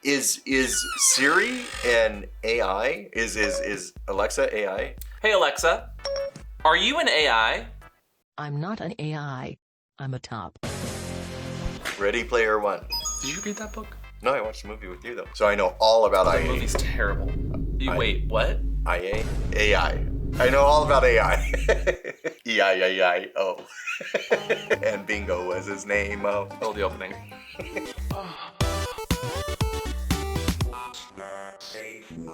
Is Siri an AI? Is Alexa AI? Hey Alexa, are you an AI? I'm not an AI. I'm a top. Ready Player One. Did you read that book? No, I watched the movie with you though. So I know all about The IA. movie's terrible. Wait, what? IA? AI. I know all about AI. E-I-I-I-O. And Bingo was his name. Oh, the opening.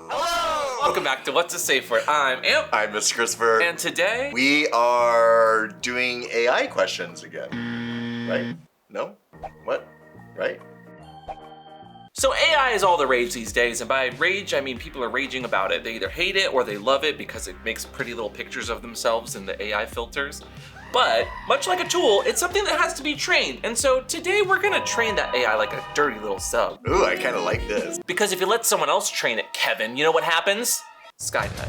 Hello! Welcome back to What's a Safeword. I'm Amp. I'm Mr. Christopher. And today, we are doing AI questions again. Right? No? What? Right? So AI is all the rage these days, and by rage I mean people are raging about it. They either hate it or they love it because it makes pretty little pictures of themselves in the AI filters. But, much like a tool, it's something that has to be trained. And so today we're gonna train that AI like a dirty little sub. Ooh, I kinda like this. Because if you let someone else train it, Kevin, you know what happens? Skynet.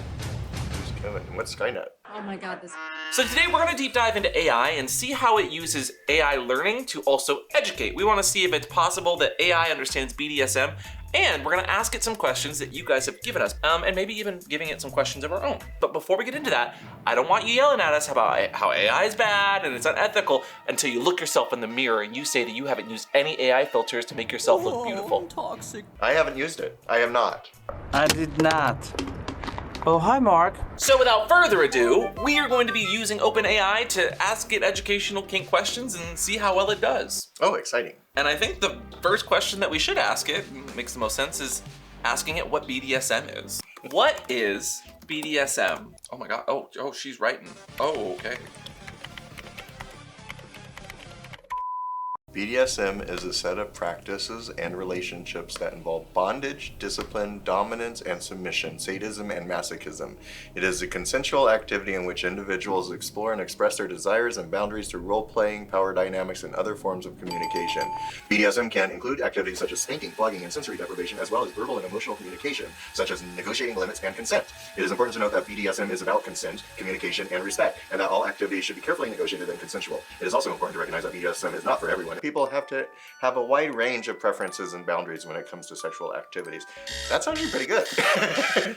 Who's Kevin? What's Skynet? Oh my god, this. So today we're gonna deep dive into AI and see how it uses AI learning to also educate. We wanna see if it's possible that AI understands BDSM, and we're gonna ask it some questions that you guys have given us, and maybe even giving it some questions of our own. But before we get into that, I don't want you yelling at us about how AI is bad and it's unethical until you look yourself in the mirror and you say that you haven't used any AI filters to make yourself look beautiful. Toxic. I haven't used it. I have not. I did not. Oh, hi, Mark. So without further ado, we are going to be using OpenAI to ask it educational kink questions and see how well it does. Oh, exciting. And I think the first question that we should ask it, makes the most sense, is asking it what BDSM is. What is BDSM? Oh my god, oh, she's writing. Oh, okay. BDSM is a set of practices and relationships that involve bondage, discipline, dominance, and submission, sadism, and masochism. It is a consensual activity in which individuals explore and express their desires and boundaries through role-playing, power dynamics, and other forms of communication. BDSM can include activities such as spanking, flogging, and sensory deprivation, as well as verbal and emotional communication, such as negotiating limits and consent. It is important to note that BDSM is about consent, communication, and respect, and that all activities should be carefully negotiated and consensual. It is also important to recognize that BDSM is not for everyone. People have to have a wide range of preferences and boundaries when it comes to sexual activities. That's actually pretty good.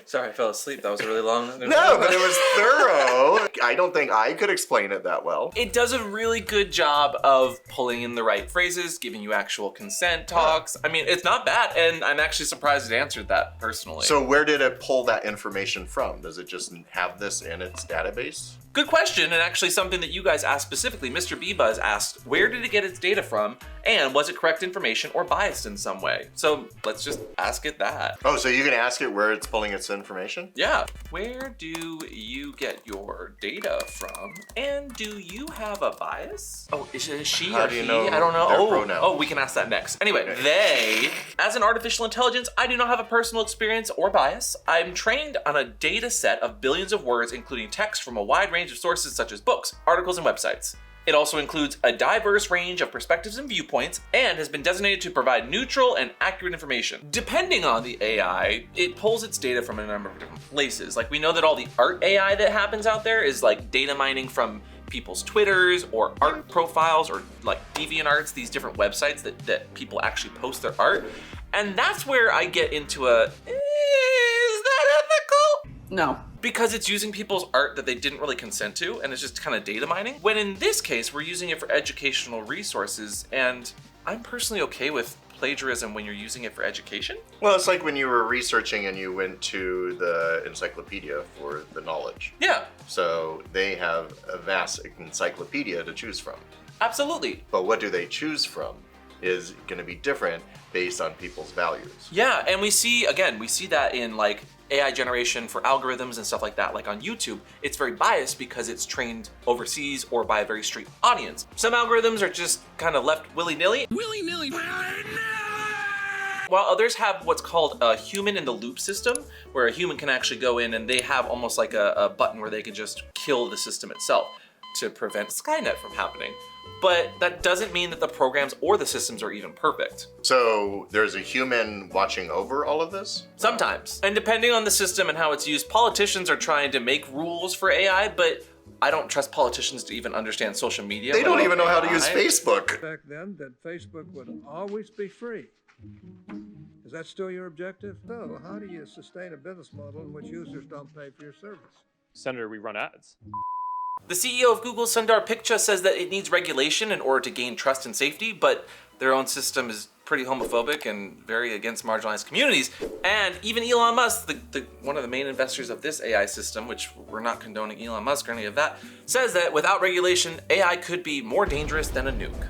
Sorry, I fell asleep. That was really long. No, but it was thorough. I don't think I could explain it that well. It does a really good job of pulling in the right phrases, giving you actual consent talks. I mean, it's not bad, and I'm actually surprised it answered that personally. So where did it pull that information from? Does it just have this in its database? Good question, and actually something that you guys asked specifically. Mr. B-Buzz asked, where did it get its data from, and was it correct information or biased in some way? So let's just ask it that. Oh, so you can ask it where it's pulling its information? Yeah. Where do you get your data from, and do you have a bias? Oh, is it she How or do you he? know I don't know. their pronouns? Oh, we can ask that next. Anyway, Okay. they, as an artificial intelligence, I do not have a personal experience or bias. I'm trained on a data set of billions of words, including text from a wide range of sources such as books, articles, and websites. It also includes a diverse range of perspectives and viewpoints, and has been designated to provide neutral and accurate information. Depending on the AI, it pulls its data from a number of different places. Like, we know that all the art AI that happens out there is like data mining from people's Twitters or art profiles or like DeviantArts, these different websites that people actually post their art. And that's where I get into is that ethical? No. Because it's using people's art that they didn't really consent to, and it's just kind of data mining. When in this case, we're using it for educational resources, and I'm personally okay with plagiarism when you're using it for education. Well, it's like when you were researching and you went to the encyclopedia for the knowledge. Yeah, So they have a vast encyclopedia to choose from. absolutely. But what do they choose from is going to be different based on people's values. Yeah, and we see that in like AI generation for algorithms and stuff like that. Like on YouTube, it's very biased because it's trained overseas or by a very strict audience. Some algorithms are just kind of left willy-nilly. Willy-nilly. While others have what's called a human in the loop system, where a human can actually go in and they have almost like a button where they can just kill the system itself to prevent Skynet from happening. But that doesn't mean that the programs or the systems are even perfect. So there's a human watching over all of this? Sometimes. And depending on the system and how it's used, politicians are trying to make rules for AI, but I don't trust politicians to even understand social media. They don't even know how to AI. use Facebook. Back then, that Facebook would always be free. Is that still your objective? So, how do you sustain a business model in which users don't pay for your service? Senator, we run ads. The CEO of Google, Sundar Pichai, says that it needs regulation in order to gain trust and safety, but their own system is pretty homophobic and very against marginalized communities. And even Elon Musk, one of the main investors of this AI system, which we're not condoning Elon Musk or any of that, says that without regulation, AI could be more dangerous than a nuke.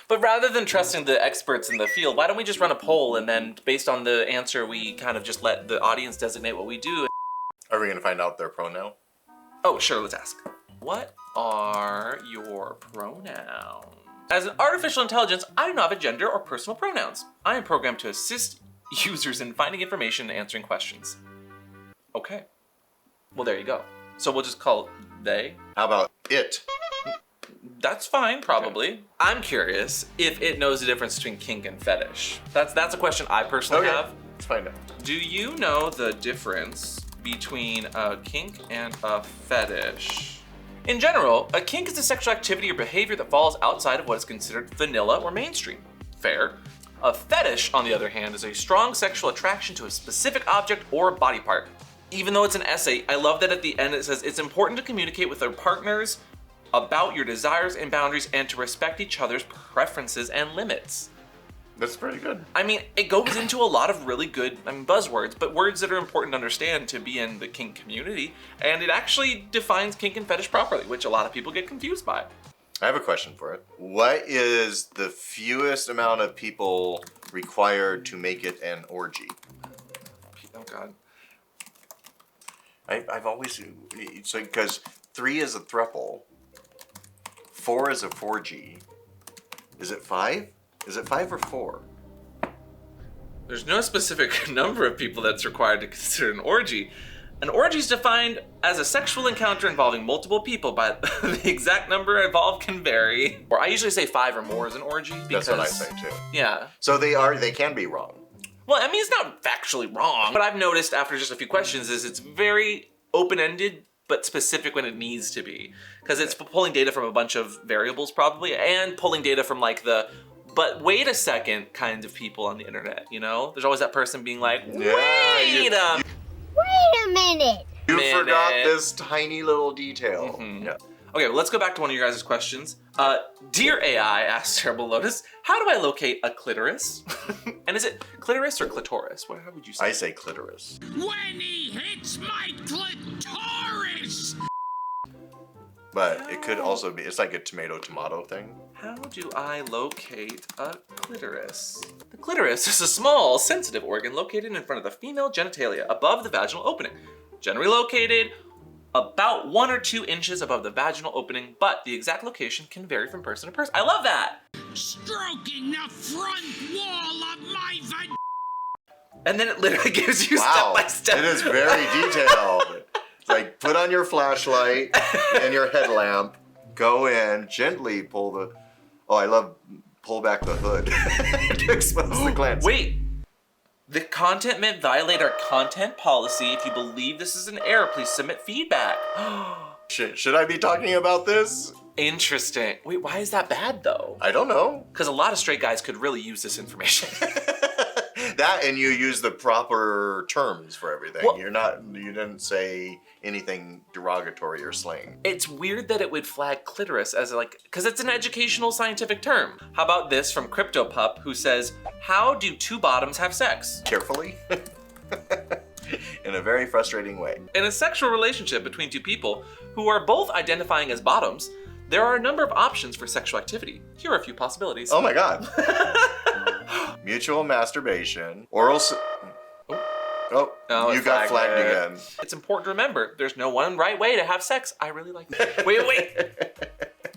But rather than trusting the experts in the field, why don't we just run a poll and then based on the answer, we kind of just let the audience designate what we do. Are we going to find out their pronoun? Oh, sure, let's ask. What are your pronouns? As an artificial intelligence, I do not have a gender or personal pronouns. I am programmed to assist users in finding information and answering questions. Okay. Well, there you go. So we'll just call it they. How about it? That's fine, probably. Okay. I'm curious if it knows the difference between kink and fetish. That's a question I personally have. Let's find out. Do you know the difference between a kink and a fetish? In general, a kink is a sexual activity or behavior that falls outside of what is considered vanilla or mainstream. Fair. A fetish, on the other hand, is a strong sexual attraction to a specific object or body part. Even though it's an essay, I love that at the end it says it's important to communicate with our partners about your desires and boundaries and to respect each other's preferences and limits. That's pretty good. I mean, it goes into a lot of really good buzzwords, but words that are important to understand to be in the kink community, and it actually defines kink and fetish properly, which a lot of people get confused by. I have a question for it. What is the fewest amount of people required to make it an orgy? Oh God. I've always, it's like, because 3 is a throuple, 4 is a 4G. Is it 5? Is it 5 or 4? There's no specific number of people that's required to consider an orgy. An orgy is defined as a sexual encounter involving multiple people, but the exact number involved can vary. Or I usually say 5 or more is an orgy. Because, that's what I say too. Yeah. So they can be wrong. Well, I mean, it's not factually wrong. What I've noticed after just a few questions is it's very open-ended, but specific when it needs to be. Because it's pulling data from a bunch of variables probably, and pulling data from like the but wait a second kind of people on the internet, you know? There's always that person being like, wait a minute. You forgot this tiny little detail. Mm-hmm. Yeah. Okay, well, let's go back to one of your guys' questions. Dear AI, asked Terrible Lotus, how do I locate a clitoris? And is it clitoris or clitoris? How would you say? I say clitoris. When he hits my clitoris! But it could also be, it's like a tomato thing. How do I locate a clitoris? The clitoris is a small, sensitive organ located in front of the female genitalia above the vaginal opening. Generally located about 1 or 2 inches above the vaginal opening, but the exact location can vary from person to person. I love that! Stroking the front wall of my vagina. And then it literally gives you step by step. It is very detailed. It's like, put on your flashlight and your headlamp, go in, gently pull the, pull back the hood to expose the glands. Wait, the content meant violate our content policy. If you believe this is an error, please submit feedback. Should I be talking about this? Interesting. Wait, why is that bad though? I don't know. Because a lot of straight guys could really use this information. That and you use the proper terms for everything. Well, you didn't say anything derogatory or slang. It's weird that it would flag clitoris as because it's an educational scientific term. How about this from CryptoPup, who says, how do 2 bottoms have sex? Carefully. In a very frustrating way. In a sexual relationship between 2 people who are both identifying as bottoms, there are a number of options for sexual activity. Here are a few possibilities. Oh my God. Mutual masturbation, oral. You got flagged again. It's important to remember, there's no one right way to have sex. I really like that. Wait.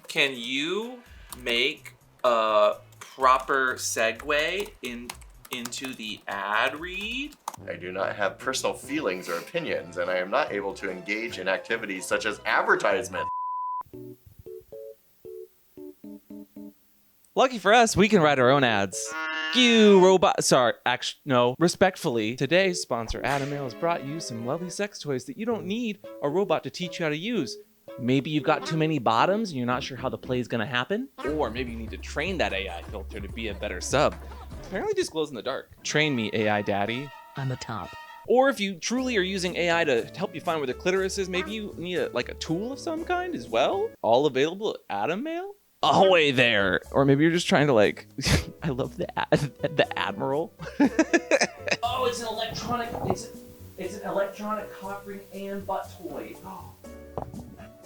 Can you make a proper segue into the ad read? I do not have personal feelings or opinions, and I am not able to engage in activities such as advertisement. Lucky for us, we can write our own ads. You robot. Sorry, actually, no. Respectfully, today's sponsor, AdamMale, has brought you some lovely sex toys that you don't need a robot to teach you how to use. Maybe you've got too many bottoms and you're not sure how the play is going to happen. Or maybe you need to train that AI filter to be a better sub. Apparently just glows in the dark. Train me, AI daddy. I'm a top. Or if you truly are using AI to help you find where the clitoris is, maybe you need a tool of some kind as well. All available at AdamMale. Ahoy there! Or maybe you're just trying to I love the Admiral. Oh, it's an electronic cock ring and butt toy. Oh.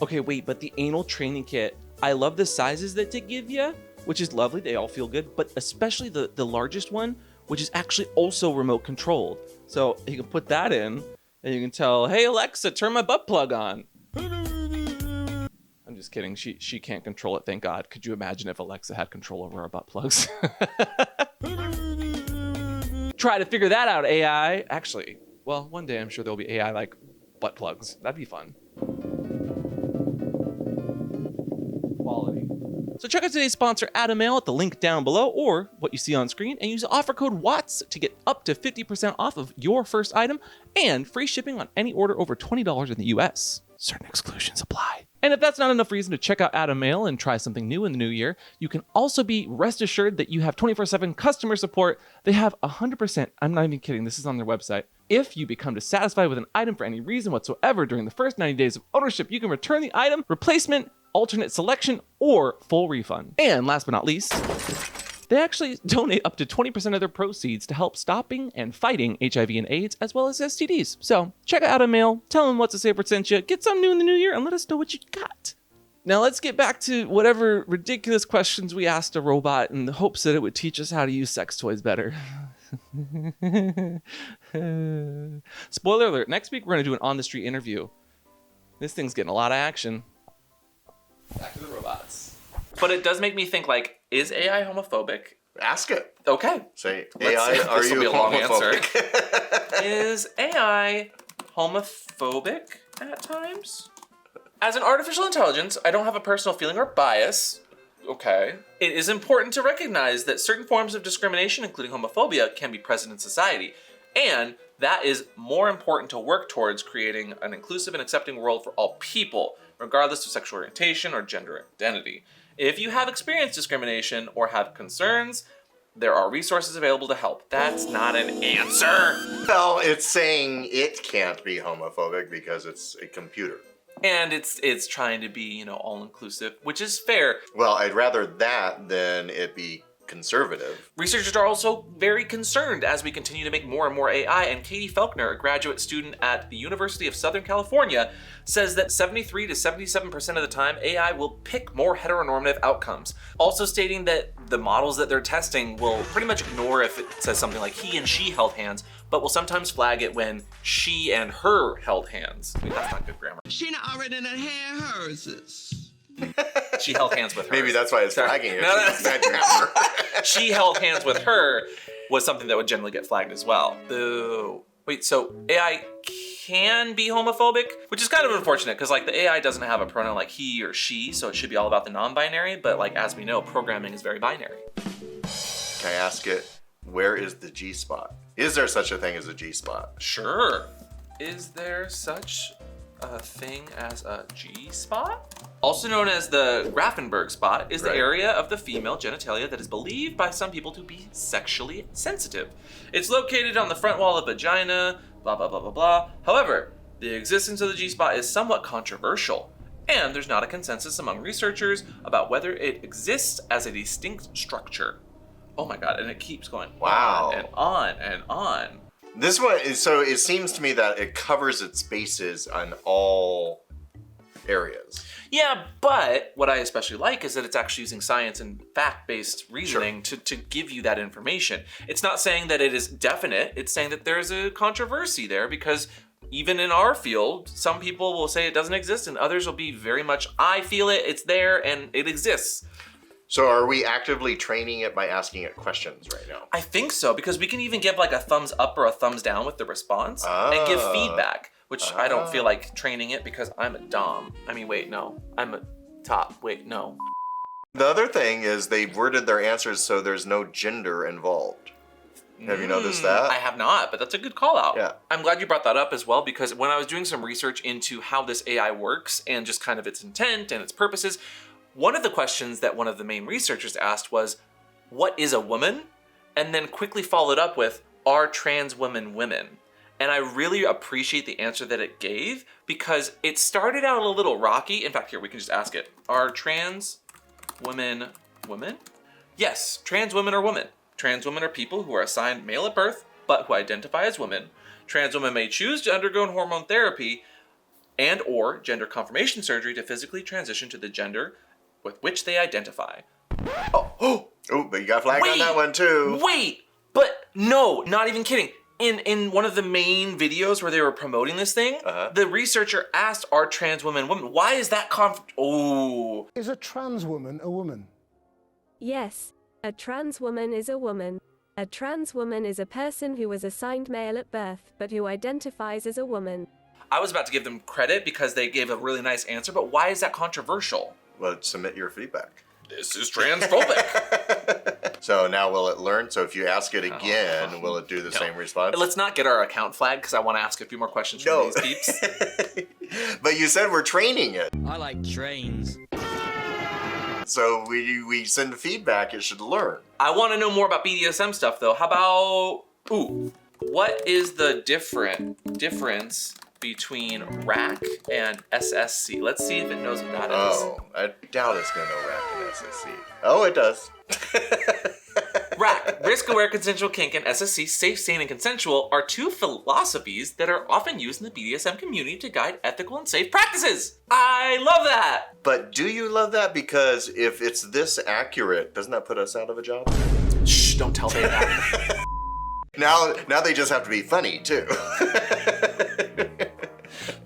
Okay, wait, but the anal training kit, I love the sizes that they give you, which is lovely. They all feel good, but especially the largest one, which is actually also remote controlled. So you can put that in and you can tell, hey, Alexa, turn my butt plug on. I'm just kidding. She can't control it, thank God. Could you imagine if Alexa had control over our butt plugs? Try to figure that out, AI. Actually, well, one day I'm sure there'll be AI like butt plugs. That'd be fun. Quality. So check out today's sponsor, AdamMale, at the link down below or what you see on screen, and use the offer code WATTS to get up to 50% off of your first item and free shipping on any order over $20 in the US. Certain exclusions apply. And if that's not enough reason to check out AdamMale and try something new in the new year, you can also be rest assured that you have 24/7 customer support. They have 100%, I'm not even kidding, this is on their website. If you become dissatisfied with an item for any reason whatsoever during the first 90 days of ownership, you can return the item, replacement, alternate selection, or full refund. And last but not least, they actually donate up to 20% of their proceeds to help stopping and fighting HIV and AIDS, as well as STDs. So check out AdamMale, tell them What's a Safeword sent you, get something new in the new year, and let us know what you got. Now let's get back to whatever ridiculous questions we asked a robot in the hopes that it would teach us how to use sex toys better. Spoiler alert, next week we're going to do an on-the-street interview. This thing's getting a lot of action. Back to the robots. But it does make me think, is AI homophobic? Ask it. Okay. Say, Let's AI, see. are This will you be a long answer. homophobic? Is AI homophobic at times? As an artificial intelligence, I don't have a personal feeling or bias. Okay. It is important to recognize that certain forms of discrimination, including homophobia, can be present in society. And that is more important to work towards creating an inclusive and accepting world for all people, regardless of sexual orientation or gender identity. If you have experienced discrimination or have concerns, there are resources available to help. That's not an answer. Well, it's saying it can't be homophobic because it's a computer. And it's trying to be, all inclusive, which is fair. Well, I'd rather that than it be conservative. Researchers are also very concerned as we continue to make more and more AI, and Katie Faulkner, a graduate student at the University of Southern California, says that 73 to 77% of the time, AI will pick more heteronormative outcomes. Also stating that the models that they're testing will pretty much ignore if it says something like he and she held hands, but will sometimes flag it when she and her held hands. I mean, that's not good grammar. She already done had hers. She held hands with her. Maybe that's why it's flagging it. No, It's bad grammar. She held hands with her was something that would generally get flagged as well. Boo. Wait, so AI can be homophobic? Which is kind of unfortunate because the AI doesn't have a pronoun like he or she, so it should be all about the non-binary, but as we know, programming is very binary. Can I ask it, where is the G-spot? Is there such a thing as a G-spot? Sure. Is there such a thing as a G-spot? Also known as the Grafenberg spot, is the area of the female genitalia that is believed by some people to be sexually sensitive. It's located on the front wall of the vagina, blah, blah, blah, blah, blah. However, the existence of the G-spot is somewhat controversial, and there's not a consensus among researchers about whether it exists as a distinct structure. Oh my God, and it keeps going Wow. on and on and on. This one is, so it seems to me that it covers its bases on all areas. Yeah, but what I especially like is that it's actually using science and fact-based reasoning to give you that information. It's not saying that it is definite, it's saying that there's a controversy there because even in our field, some people will say it doesn't exist and others will be very much, I feel it, it's there, and it exists. So are we actively training it by asking it questions right now? I think so, because we can even give a thumbs up or a thumbs down with the response and give feedback, which I don't feel like training it because I'm a dom. I mean, wait, no. I'm a top. Wait, no. The other thing is they've worded their answers so there's no gender involved. Have you noticed that? I have not, but that's a good call out. Yeah. I'm glad you brought that up as well, because when I was doing some research into how this AI works and just kind of its intent and its purposes, one of the questions that one of the main researchers asked was, what is a woman? and then quickly followed up with, are trans women women? And I really appreciate the answer that it gave because it started out a little rocky. In fact, here, we can just ask it. Are trans women women? Yes, trans women are women. Trans women are people who are assigned male at birth, but who identify as women. Trans women may choose to undergo hormone therapy and or gender confirmation surgery to physically transition to the gender with which they identify. Oh, but you got flagged on that one too. Wait, but no, not even kidding. In one of the main videos where they were promoting this thing, the researcher asked, are trans women women? Why is that Is a trans woman a woman? Yes, a trans woman is a woman. A trans woman is a person who was assigned male at birth, but who identifies as a woman. I was about to give them credit because they gave a really nice answer, but why is that controversial? Well, submit your feedback. This is transphobic. So now will it learn? So if you ask it again, will it do the same response? Let's not get our account flagged because I want to ask a few more questions from these peeps. But you said we're training it. I like trains. So we send feedback, it should learn. I want to know more about BDSM stuff though. How about, what is the difference between RAC and SSC? Let's see if it knows what that is. Oh, I doubt it's going to know RAC and SSC. Oh, it does. RAC, risk-aware consensual kink, and SSC, safe, sane, and consensual, are two philosophies that are often used in the BDSM community to guide ethical and safe practices. I love that! But do you love that? Because if it's this accurate, doesn't that put us out of a job? Shh, don't tell me that. Now they just have to be funny, too.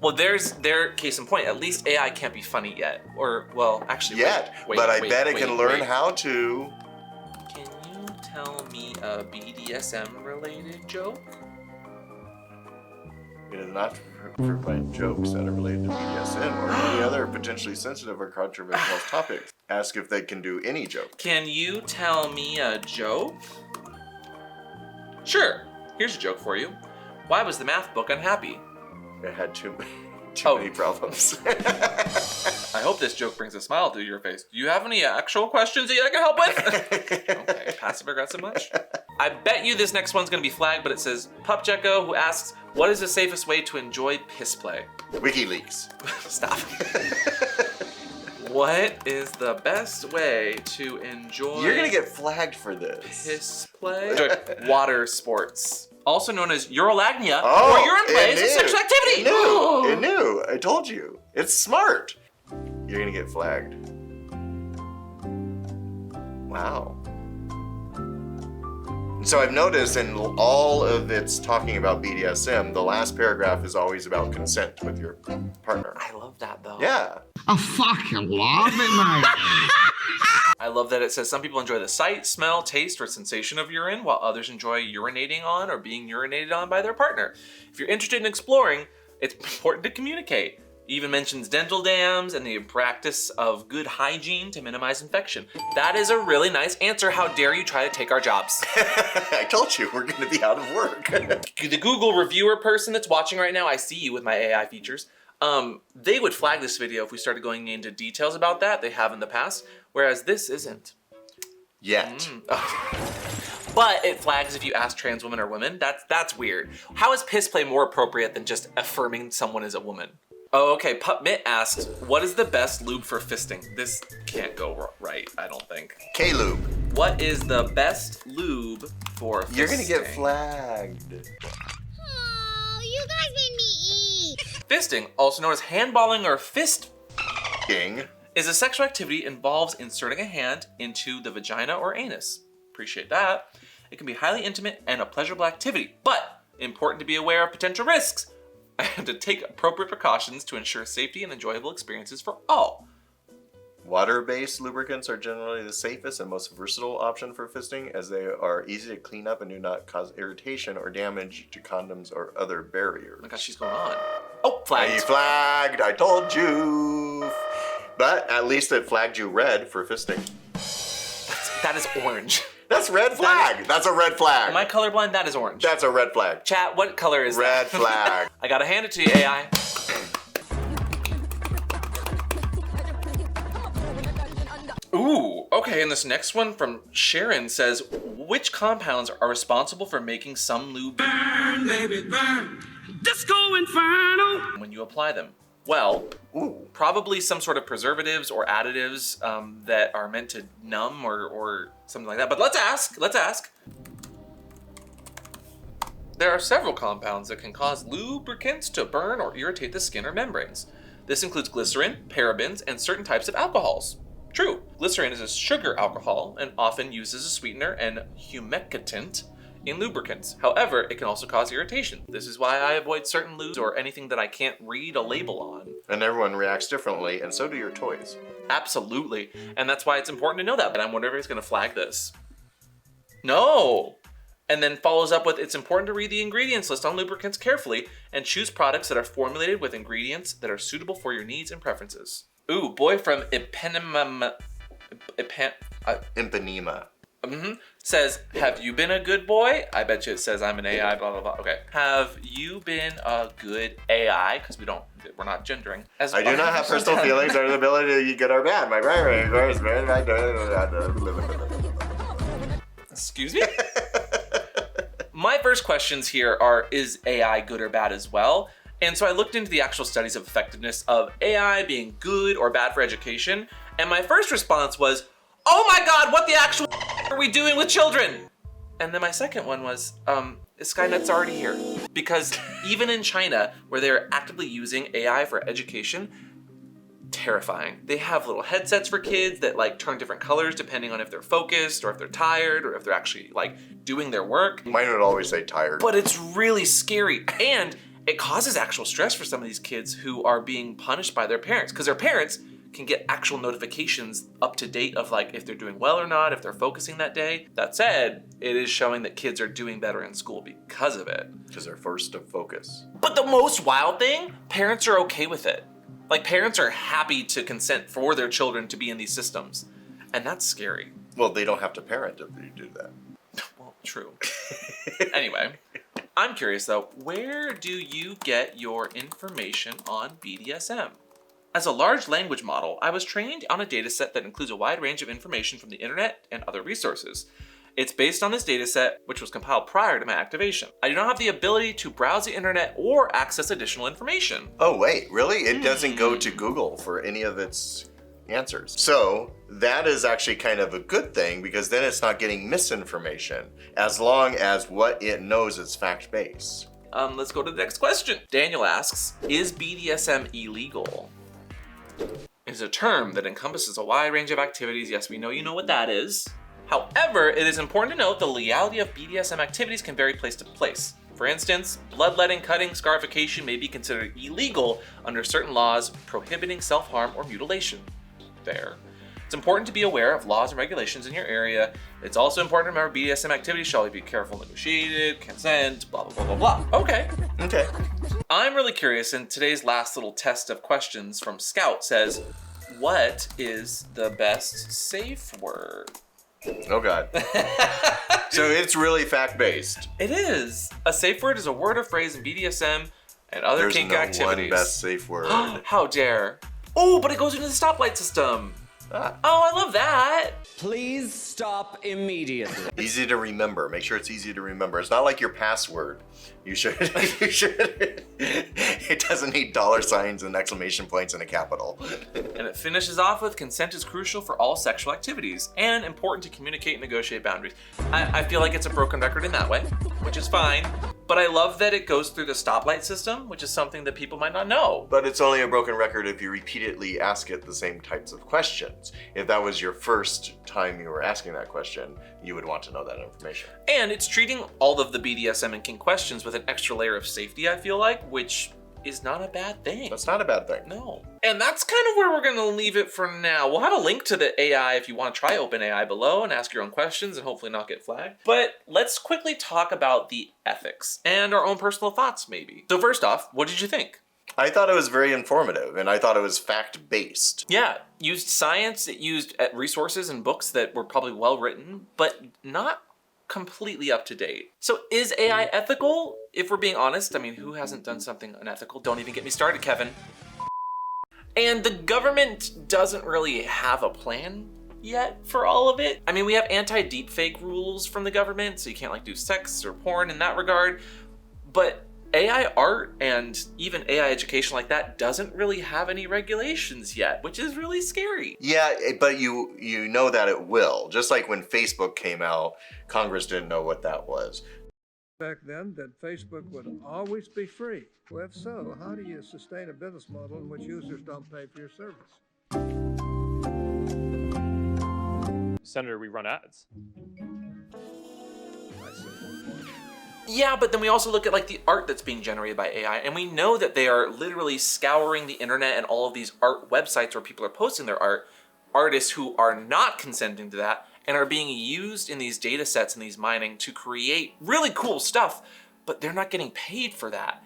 Well, there's their case in point. At least AI can't be funny yet. Or, well, actually, wait, but I bet it can learn how to. Can you tell me a BDSM-related joke? It is not for playing jokes that are related to BDSM or any other potentially sensitive or controversial topics. Ask if they can do any joke. Can you tell me a joke? Sure. Here's a joke for you. Why was the math book unhappy? It had too many problems. I hope this joke brings a smile to your face. Do you have any actual questions that I can help with? Okay, passive aggressive much? I bet you this next one's gonna be flagged, but it says, Pup Jekko, who asks, what is the safest way to enjoy piss play? WikiLeaks. Stop. What is the best way to enjoy... You're gonna get flagged for this. Piss play? Enjoy water sports. Also known as urolagnia, or urine play is a sexual activity. It knew. I told you. It's smart. You're gonna get flagged. Wow. So I've noticed in all of its talking about BDSM, the last paragraph is always about consent with your partner. I love that though. Yeah. I fucking love it, mate. I love that it says some people enjoy the sight, smell, taste, or sensation of urine, while others enjoy urinating on or being urinated on by their partner. If you're interested in exploring, it's important to communicate. It even mentions dental dams and the practice of good hygiene to minimize infection. That is a really nice answer. How dare you try to take our jobs? I told you, we're gonna be out of work. The Google reviewer person that's watching right now, I see you with my AI features. They would flag this video if we started going into details about that. They have in the past, whereas this isn't. Yet. But it flags if you ask trans women or women. That's weird. How is piss play more appropriate than just affirming someone is a woman? Oh, okay. Pup Mitt asks, what is the best lube for fisting? This can't go right, I don't think. K-lube. What is the best lube for fisting? You're gonna get flagged. Oh, you guys made me eat. Fisting, also known as handballing or fist King. is a sexual activity involves inserting a hand into the vagina or anus. Appreciate that. It can be highly intimate and a pleasurable activity, but important to be aware of potential risks and to take appropriate precautions to ensure safety and enjoyable experiences for all. Water-based lubricants are generally the safest and most versatile option for fisting, as they are easy to clean up and do not cause irritation or damage to condoms or other barriers. Oh my gosh, she's going on. Oh, flagged. Hey, flagged, I told you. But at least it flagged you red for fisting. That is orange. That's red flag. That's a red flag. Am I colorblind? That is orange. That's a red flag. Chat, what color is Red that? flag. I gotta hand it to you, AI. Ooh, Okay, and this next one from Sharon says, which compounds are responsible for making some lube Burn, baby, burn. Disco Inferno. when you apply them? Well, Ooh. probably some sort of preservatives or additives that are meant to numb or something like that. But let's ask. There are several compounds that can cause lubricants to burn or irritate the skin or membranes. This includes glycerin, parabens, and certain types of alcohols. True, glycerin is a sugar alcohol and often used as a sweetener and humectant in lubricants. However, it can also cause irritation. This is why I avoid certain lubes or anything that I can't read a label on. And everyone reacts differently, and so do your toys. Absolutely, and that's why it's important to know that, but I'm wondering if it's gonna flag this. No! And then follows up with, it's important to read the ingredients list on lubricants carefully and choose products that are formulated with ingredients that are suitable for your needs and preferences. Ooh, boy from Ipanema says, have you been a good boy? I bet you it says I'm an AI, blah, blah, blah. Okay. Have you been a good AI? Because we're not gendering. I do not have personal feelings or the ability to be good or bad. My Excuse me? My first questions here are, is AI good or bad as well? And so I looked into the actual studies of effectiveness of AI being good or bad for education. And my first response was, oh my God, what the actual are we doing with children? And then my second one was, Skynet's already here. Because even in China, where they're actively using AI for education, terrifying. They have little headsets for kids that like turn different colors depending on if they're focused or if they're tired or if they're actually like doing their work. Mine would always say tired. But it's really scary. And it causes actual stress for some of these kids who are being punished by their parents, because their parents can get actual notifications up to date of like if they're doing well or not, if they're focusing that day. That said, it is showing that kids are doing better in school because of it. Because they're forced to focus. But the most wild thing, parents are okay with it. Like parents are happy to consent for their children to be in these systems. And that's scary. Well, they don't have to parent if they do that. Well, true. Anyway, I'm curious though, where do you get your information on BDSM? As a large language model, I was trained on a dataset that includes a wide range of information from the internet and other resources. It's based on this dataset, which was compiled prior to my activation. I do not have the ability to browse the internet or access additional information. Oh wait, really? It doesn't go to Google for any of its answers. So that is actually kind of a good thing, because then it's not getting misinformation, as long as what it knows is fact-based. Let's go to the next question. Daniel asks, is BDSM illegal? It is a term that encompasses a wide range of activities. Yes, we know you know what that is. However, it is important to note the legality of BDSM activities can vary place to place. For instance, bloodletting, cutting, scarification may be considered illegal under certain laws prohibiting self-harm or mutilation. There. It's important to be aware of laws and regulations in your area. It's also important to remember BDSM activities shall be careful, negotiated, consent, blah, blah, blah, blah, blah. Okay. I'm really curious, and today's last little test of questions from Scout says, what is the best safe word? Oh God. So it's really fact-based. It is. A safe word is a word or phrase in BDSM and other There's kink no activities. one best safe word. How dare. Oh, but it goes into the stoplight system. Ah. Oh, I love that. Please stop immediately. Easy to remember. Make sure it's easy to remember. It's not like your password. You should. It doesn't need $signs and exclamation points and a capital. And it finishes off with consent is crucial for all sexual activities and important to communicate and negotiate boundaries. I feel like it's a broken record in that way, which is fine. But I love that it goes through the stoplight system, which is something that people might not know. But it's only a broken record if you repeatedly ask it the same types of questions. If that was your first time you were asking that question, you would want to know that information. And it's treating all of the BDSM and kink questions with an extra layer of safety, I feel like, which is not a bad thing. That's not a bad thing. No. And that's kind of where we're going to leave it for now. We'll have a link to the AI if you want to try OpenAI below and ask your own questions and hopefully not get flagged. But let's quickly talk about the ethics and our own personal thoughts, maybe. So first off, what did you think? I thought it was very informative, and I thought it was fact-based. Yeah, used science, it used resources and books that were probably well written, but not completely up to date. So is AI ethical? If we're being honest, I mean, who hasn't done something unethical? Don't even get me started, Kevin. And the government doesn't really have a plan yet for all of it. I mean, we have anti-deepfake rules from the government, so you can't like do sex or porn in that regard, but AI art and even AI education like that doesn't really have any regulations yet, which is really scary. Yeah, but you know that it will. Just like when Facebook came out, Congress didn't know what that was. Back then, that Facebook would always be free. Well, if so, how do you sustain a business model in which users don't pay for your service? Senator, we run ads. I see. Yeah, but then we also look at like the art that's being generated by AI, and we know that they are literally scouring the internet and all of these art websites where people are posting their art, artists who are not consenting to that and are being used in these data sets and these mining to create really cool stuff, but they're not getting paid for that.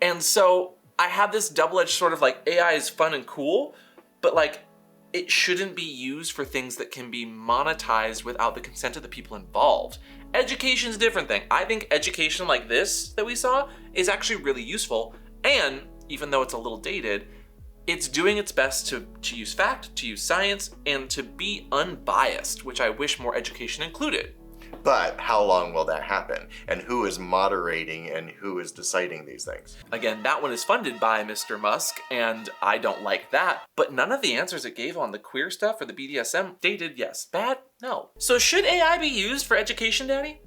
And so I have this double-edged sort of like AI is fun and cool, but like it shouldn't be used for things that can be monetized without the consent of the people involved. Education's a different thing. I think education like this that we saw is actually really useful, and even though it's a little dated, it's doing its best to use fact, to use science, and to be unbiased, which I wish more education included. But how long will that happen? And who is moderating and who is deciding these things? Again, that one is funded by Mr. Musk, and I don't like that. But none of the answers it gave on the queer stuff or the BDSM, dated, yes. Bad? No. So should AI be used for education, Daddy?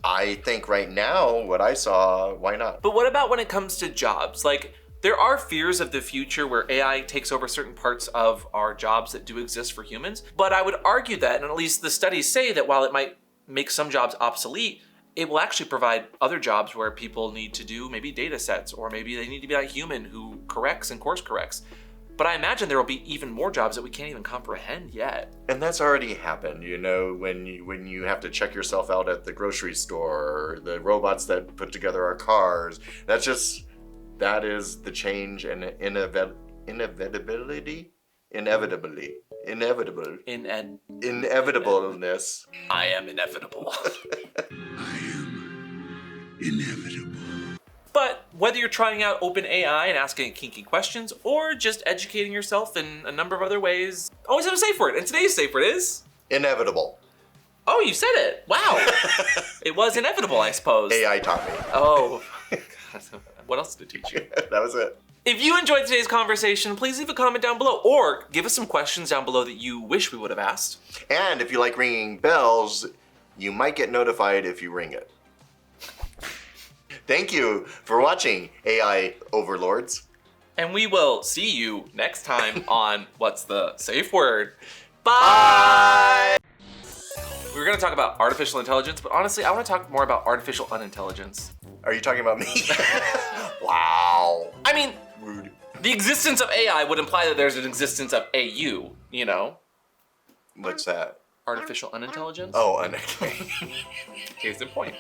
I think right now, what I saw, why not? But what about when it comes to jobs? Like, there are fears of the future where AI takes over certain parts of our jobs that do exist for humans. But I would argue that, and at least the studies say that while it might make some jobs obsolete, it will actually provide other jobs where people need to do maybe data sets, or maybe they need to be a human who corrects and course corrects. But I imagine there will be even more jobs that we can't even comprehend yet. And that's already happened, you know, when you have to check yourself out at the grocery store, or the robots that put together our cars. That is the change and inevitableness. I am inevitable. Inevitable. But whether you're trying out OpenAI and asking kinky questions, or just educating yourself in a number of other ways, always have a safe word. And today's safe word is Inevitable. Oh, you said it. Wow. It was inevitable, I suppose. AI taught me. Oh. God. What else did it teach you? That was it. If you enjoyed today's conversation, please leave a comment down below, or give us some questions down below that you wish we would have asked. And if you like ringing bells, you might get notified if you ring it. Thank you for watching, AI Overlords. And we will see you next time on What's the Safe Word? Bye! We were going to talk about artificial intelligence, but honestly, I want to talk more about artificial unintelligence. Are you talking about me? Wow. I mean, Rude. The existence of AI would imply that there's an existence of AU, you know? What's that? Artificial unintelligence? Oh, okay. Case in point.